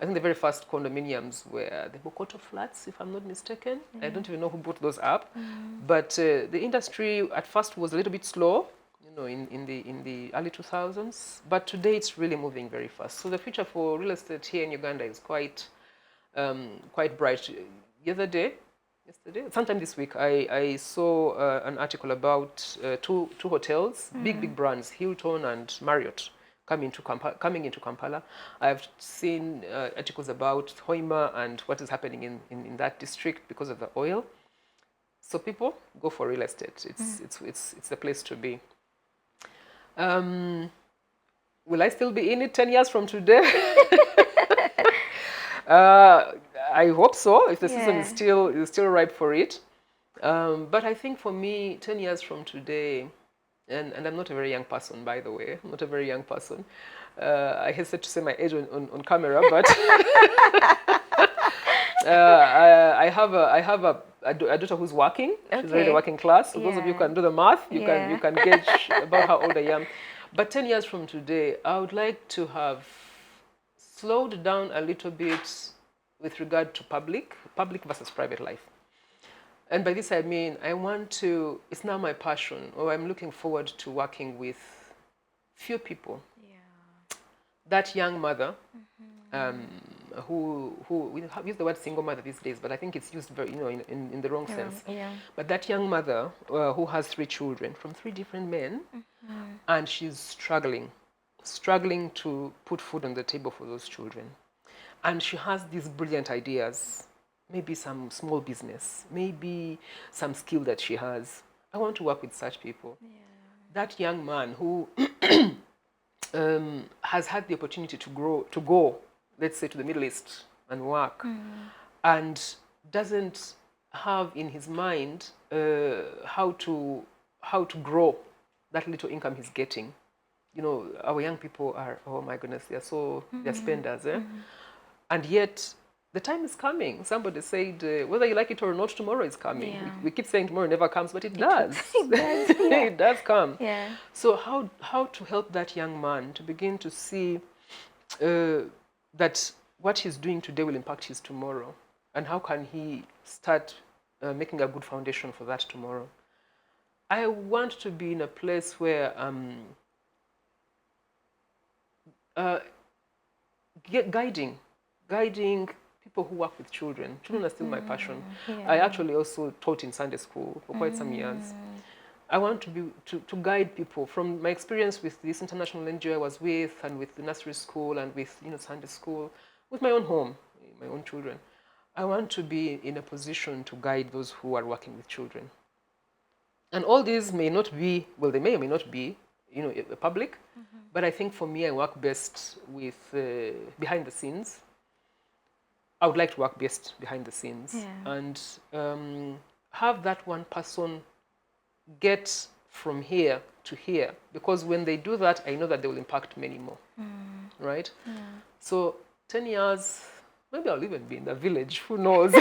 I think the very first condominiums were the Bokoto flats, if I'm not mistaken. I don't even know who brought those up. But the industry at first was a little bit slow, in the early 2000s. But today it's really moving very fast. So the future for real estate here in Uganda is quite bright. Yesterday, sometime this week, I saw an article about two hotels, big brands, Hilton and Marriott, coming into Kampala. I've seen articles about Hoima and what is happening in that district because of the oil. So people go for real estate. It's the place to be. Will I still be in it 10 years from today? I hope so, if the season is still ripe for it. But I think for me, 10 years from today, and I'm not a very young person, by the way. I'm not a very young person. I hesitate to say my age on camera, but I have a daughter who's working. She's already working class. So those of you who can do the math, you can gauge about how old I am. But 10 years from today, I would like to have slowed down a little bit with regard to public versus private life. And by this I mean, it's now my passion, or I'm looking forward to working with few people. That young mother, who we have used the word single mother these days, but I think it's used very, in the wrong sense. But that young mother who has 3 children from 3 different men, and she's struggling to put food on the table for those children. And she has these brilliant ideas, maybe some small business, maybe some skill that she has. I want to work with such people. That young man who has had the opportunity to go, let's say, to the Middle East and work, and doesn't have in his mind how to grow that little income he's getting. Our young people are, oh my goodness, they're spenders, and yet the time is coming. Somebody said, whether you like it or not, tomorrow is coming. We keep saying tomorrow never comes, but it does. It does come. So how to help that young man to begin to see that what he's doing today will impact his tomorrow, and how can he start making a good foundation for that tomorrow. I want to be in a place where guiding people who work with children. Children are still my passion. I actually also taught in Sunday school for quite some years. I want to guide people from my experience with this international NGO I was with, and with the nursery school, and with Sunday school, with my own home, my own children. I want to be in a position to guide those who are working with children. And all these may not be, well, they may or may not be, public. But I think for me, I work best with behind the scenes. I would like to work best behind the scenes and have that one person get from here to here. Because when they do that, I know that they will impact many more. Right? So 10 years, maybe I'll even be in the village, who knows?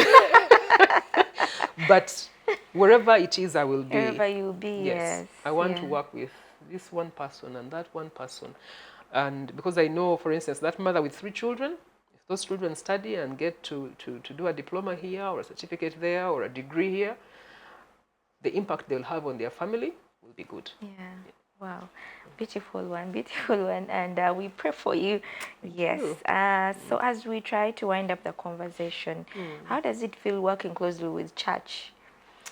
But wherever it is, I will be.
Wherever you will be, yes.
I want to work with this one person and that one person. And because I know, for instance, that mother with 3 children, if those children study and get to do a diploma here or a certificate there or a degree here, the impact they'll have on their family will be good.
Yeah. Wow, beautiful one, beautiful one, and we pray for you. Yes. So as we try to wind up the conversation, how does it feel working closely with church?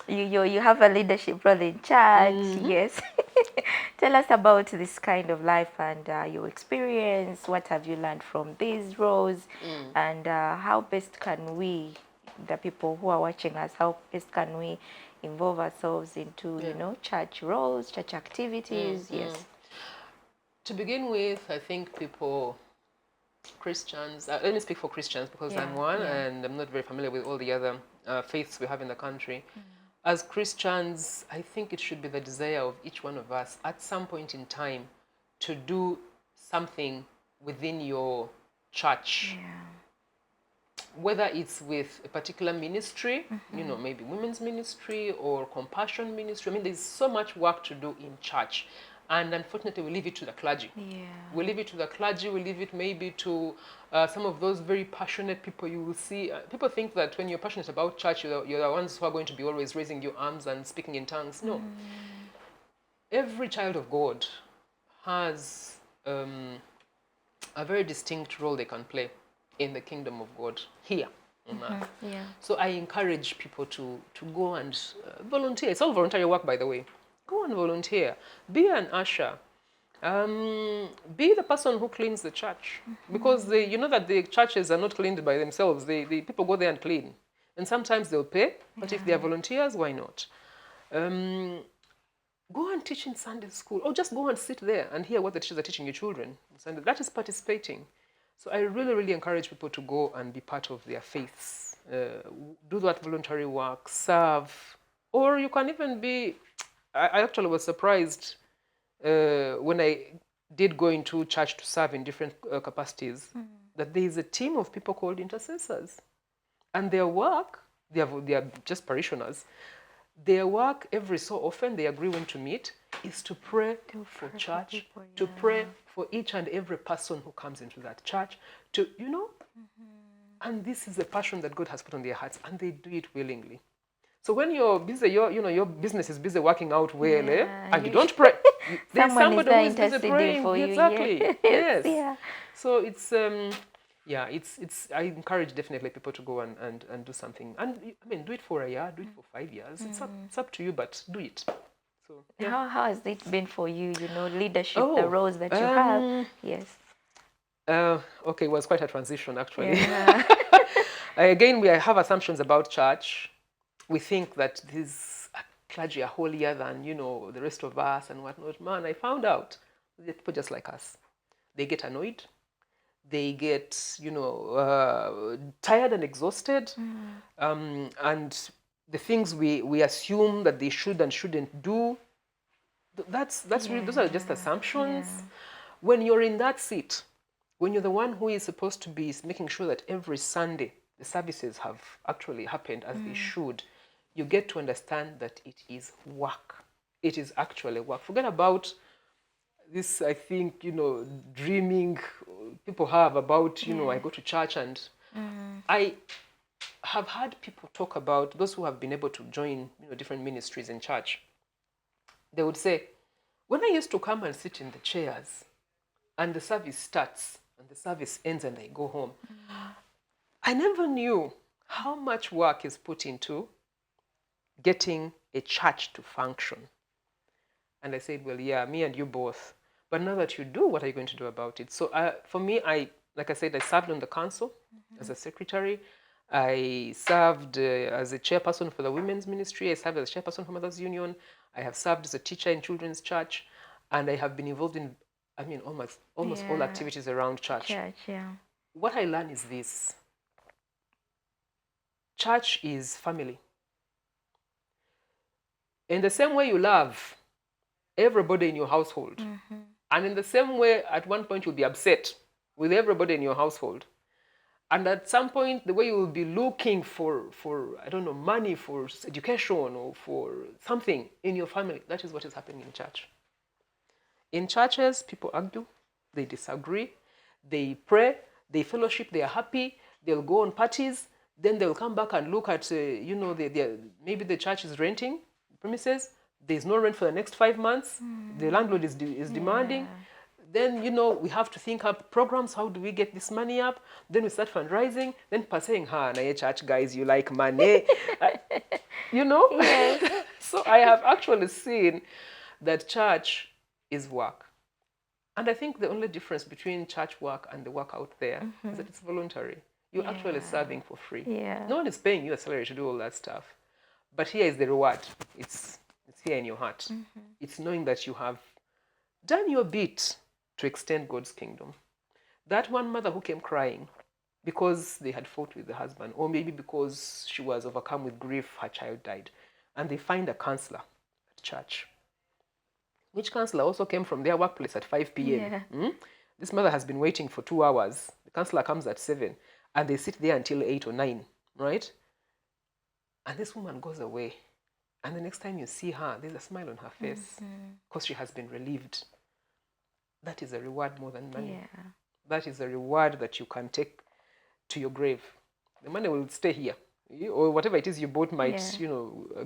You have a leadership role in church. Yes. Tell us about this kind of life and your experience. What have you learned from these roles, and how best can we, the people who are watching us, how best can we involve ourselves into church roles, church activities? Yes.
To begin with, I think Christians, let me speak for Christians because I'm one and I'm not very familiar with all the other faiths we have in the country. As Christians, I think it should be the desire of each one of us at some point in time to do something within your church. Whether it's with a particular ministry, maybe women's ministry or compassion ministry. I mean, there's so much work to do in church. And unfortunately, we leave it to the clergy. We leave it to the clergy. We leave it maybe to some of those very passionate people you will see. People think that when you're passionate about church, you're the ones who are going to be always raising your arms and speaking in tongues. No. Every child of God has a very distinct role they can play in the kingdom of God here on earth. So I encourage people to go and volunteer. It's all voluntary work, by the way. Go and volunteer. Be an usher. Be the person who cleans the church. Because you know that the churches are not cleaned by themselves. The people go there and clean. And sometimes they'll pay, but if they are volunteers, why not? Go and teach in Sunday school, or just go and sit there and hear what the teachers are teaching your children. That is participating. So I really, really encourage people to go and be part of their faiths. Do that voluntary work, serve. Or you can even be... I actually was surprised when I did go into church to serve in different capacities, that there is a team of people called intercessors. And their work, they are just parishioners. Their work, every so often, they agree when to meet, is to pray for church, people, to pray for each and every person who comes into that church, and this is a passion that God has put on their hearts, and they do it willingly. So when you're busy, your business is busy working out well, and you don't pray, there's somebody who is busy praying for you. Exactly. Yes. So it's I encourage definitely people to go and do something. And I mean, do it for a year, do it for 5 years. It's up to you, but do it. So
how has it been for you, leadership, the roles that you have? Yes.
Okay, it was quite a transition, actually. Again, we have assumptions about church. We think that these clergy are holier than, the rest of us and whatnot. Man, I found out that people just like us. They get annoyed. They get, tired and exhausted. And the things we assume that they should and shouldn't do, really, those are just assumptions. When you're in that seat, when you're the one who is supposed to be making sure that every Sunday the services have actually happened as they should, you get to understand that it is work. It is actually work. Forget about this, I think, dreaming people have about, I go to church and I have had people talk about those who have been able to join, different ministries in church. They would say, when I used to come and sit in the chairs and the service starts and the service ends and I go home, I never knew how much work is put into getting a church to function. And I said, well, yeah, me and you both. But now that you do, what are you going to do about it? So for me, like I said, I served on the council as a secretary. I served as a chairperson for the women's ministry. I served as a chairperson for Mothers Union. I have served as a teacher in children's church, and I have been involved in, I mean, almost all activities around church.
Church, yeah.
What I learned is this: church is family. In the same way you love everybody in your household, and in the same way, at one point you'll be upset with everybody in your household. And at some point, the way you will be looking for I don't know, money for education or for something in your family, that is what is happening in church. In churches, people argue, they disagree, they pray, they fellowship, they are happy, they'll go on parties, then they'll come back and look at, maybe the church is renting premises, there's no rent for the next 5 months, the landlord is demanding. Then, we have to think up programs. How do we get this money up? Then we start fundraising. Then people saying, na church guys, you like money.
Yes.
So I have actually seen that church is work. And I think the only difference between church work and the work out there is that it's voluntary. You're actually serving for free.
Yeah.
No one is paying you a salary to do all that stuff. But here is the reward. It's here in your heart. It's knowing that you have done your bit to extend God's kingdom. That one mother who came crying because they had fought with the husband, or maybe because she was overcome with grief, her child died, and they find a counselor at church, which counselor also came from their workplace at 5 p.m.
Yeah.
This mother has been waiting for 2 hours. The counselor comes at 7, and they sit there until 8 or 9, right? And this woman goes away, and the next time you see her, there's a smile on her face because she has been relieved. That is a reward more than money.
Yeah.
That is a reward that you can take to your grave. The money will stay here, or whatever it is you bought might,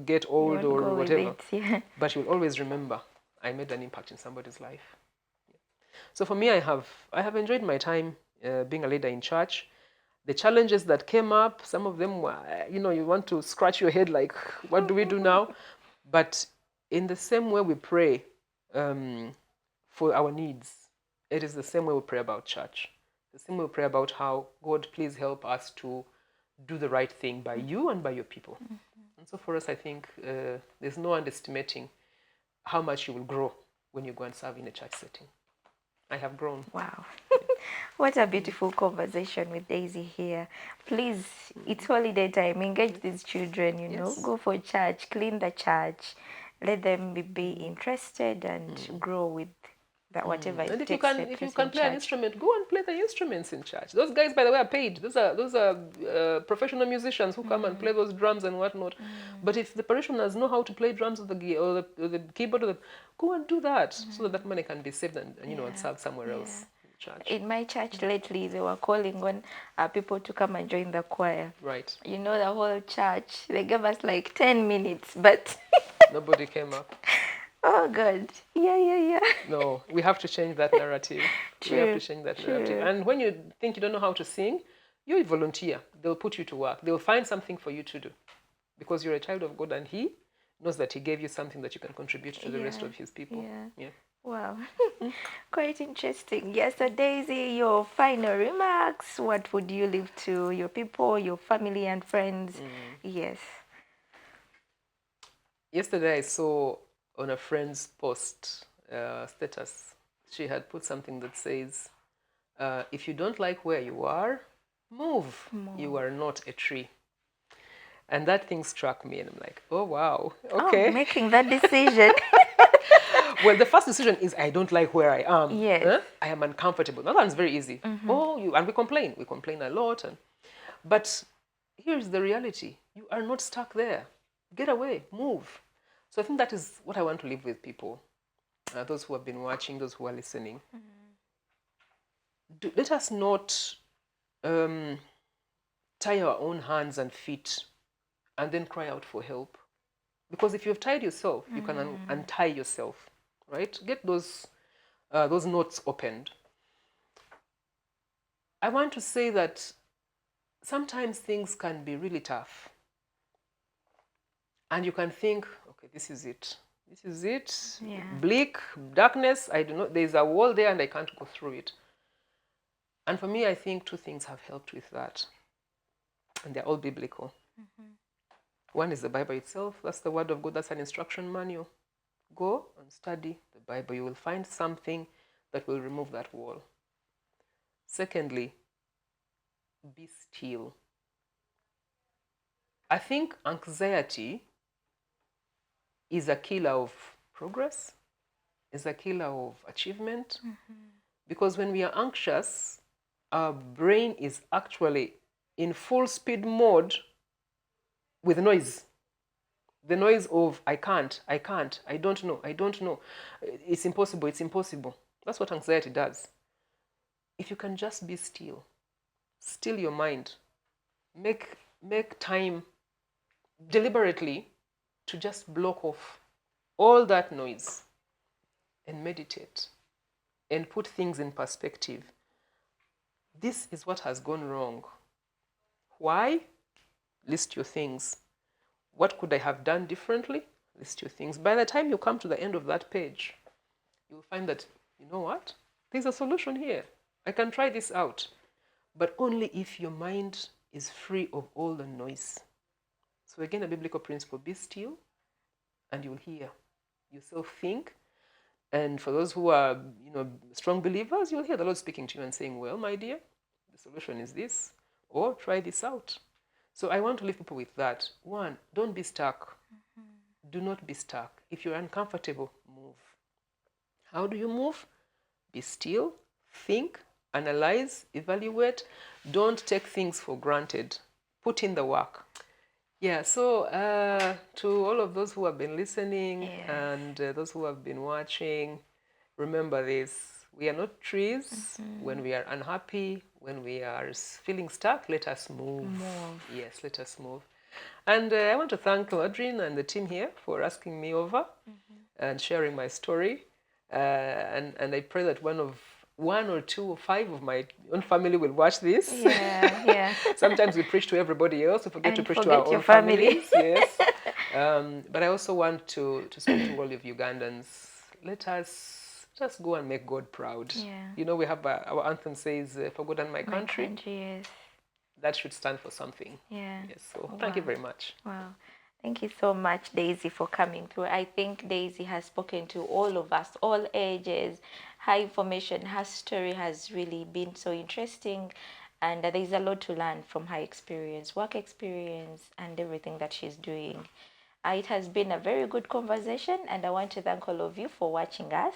get old or whatever. But you'll always remember, I made an impact in somebody's life. So for me, I have enjoyed my time being a leader in church. The challenges that came up, some of them were, you want to scratch your head like, what do we do now? But in the same way we pray for our needs, it is the same way we pray about church. The same way we pray about how, God, please help us to do the right thing by you and by your people. And so for us, I think there's no underestimating how much you will grow when you go and serve in a church setting. I have grown.
Wow. What a beautiful conversation with Daisy here. Please, it's holiday time. Engage these children, Go for church, clean the church. Let them be interested and grow with that whatever it
and
takes.
If you can play an instrument, go and play the instruments in church. Those guys, by the way, are paid. Those are professional musicians who come and play those drums and whatnot. But if the parishioners know how to play drums or the keyboard, go and do that so that money can be saved and and served somewhere else. Church.
In my church lately, they were calling on people to come and join the choir.
Right.
The whole church, they gave us like 10 minutes, but
nobody came up.
Oh, God. Yeah.
No, we have to change that narrative.
True,
we have to change that narrative. And when you think you don't know how to sing, you volunteer. They'll put you to work. They'll find something for you to do. Because you're a child of God and He knows that He gave you something that you can contribute to the rest of His people.
Yeah. Wow. Quite interesting. Yes, so Daisy, your final remarks. What would you leave to your people, your family and friends? Yes.
Yesterday I saw on a friend's post status, she had put something that says, if you don't like where you are, move. You are not a tree. And that thing struck me and I'm like, oh, wow. Okay.
Oh, making that decision.
Well, the first decision is I don't like where I am.
Yes.
I am uncomfortable. That one's very easy. And we complain. We complain a lot. But here's the reality. You are not stuck there. Get away. Move. So I think that is what I want to leave with people. Those who have been watching, those who are listening. Let us not tie our own hands and feet and then cry out for help. Because if you've tied yourself, you can untie yourself, right? Get those knots opened. I want to say that sometimes things can be really tough. And you can think, okay, this is it. This is it.
Yeah.
Bleak, darkness, there's a wall there and I can't go through it. And for me, I think two things have helped with that. and they're all biblical. One is the Bible itself. That's the Word of God. That's an instruction manual. Go and study the Bible. You will find something that will remove that wall. Secondly, be still. I think anxiety is a killer of progress, is a killer of achievement. Because when we are anxious, our brain is actually in full speed mode with noise. The noise of I can't, I don't know, it's impossible. That's what anxiety does. If you can just be still, still your mind, make time deliberately to just block off all that noise and meditate and put things in perspective. This is what has gone wrong. Why? List your things. What could I have done differently? List your things. By the time you come to the end of that page, you'll find that, you know what? There's a solution here. I can try this out. But only if your mind is free of all the noise. So again, a biblical principle, be still and you'll hear yourself think. And for those who are, strong believers, you'll hear the Lord speaking to you and saying, well, my dear, the solution is this, or try this out. So I want to leave people with that. One, don't be stuck. Do not be stuck. If you're uncomfortable, move. How do you move? Be still, think, analyze, evaluate. Don't take things for granted. Put in the work. Yeah, so to all of those who have been listening and those who have been watching, remember this. We are not trees. When we are unhappy, when we are feeling stuck, let us move. Yes, let us move. And I want to thank Audrine and the team here for asking me over and sharing my story. And I pray that one or two or five of my own family will watch this.
Yeah.
Sometimes we preach to everybody else. We forget to preach to
forget
our
your
own
family.
families. Yes. But I also want to speak to all of Ugandans. Let us just go and make God proud.
Yeah.
We have our anthem says, "For God and my country."
Yes.
That should stand for something.
Yeah.
Yes. So thank you very much.
Wow. Thank you so much, Daisy, for coming through. I think Daisy has spoken to all of us, all ages. Her information, her story has really been so interesting. And there's a lot to learn from her experience, work experience, and everything that she's doing. It has been a very good conversation, and I want to thank all of you for watching us.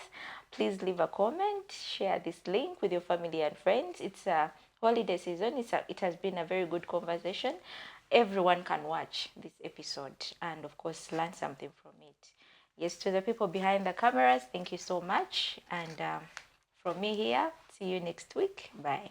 Please leave a comment, share this link with your family and friends. It's a holiday season. It has been a very good conversation. Everyone can watch this episode and, of course, learn something from it. Yes, to the people behind the cameras, thank you so much. And from me here, see you next week. Bye.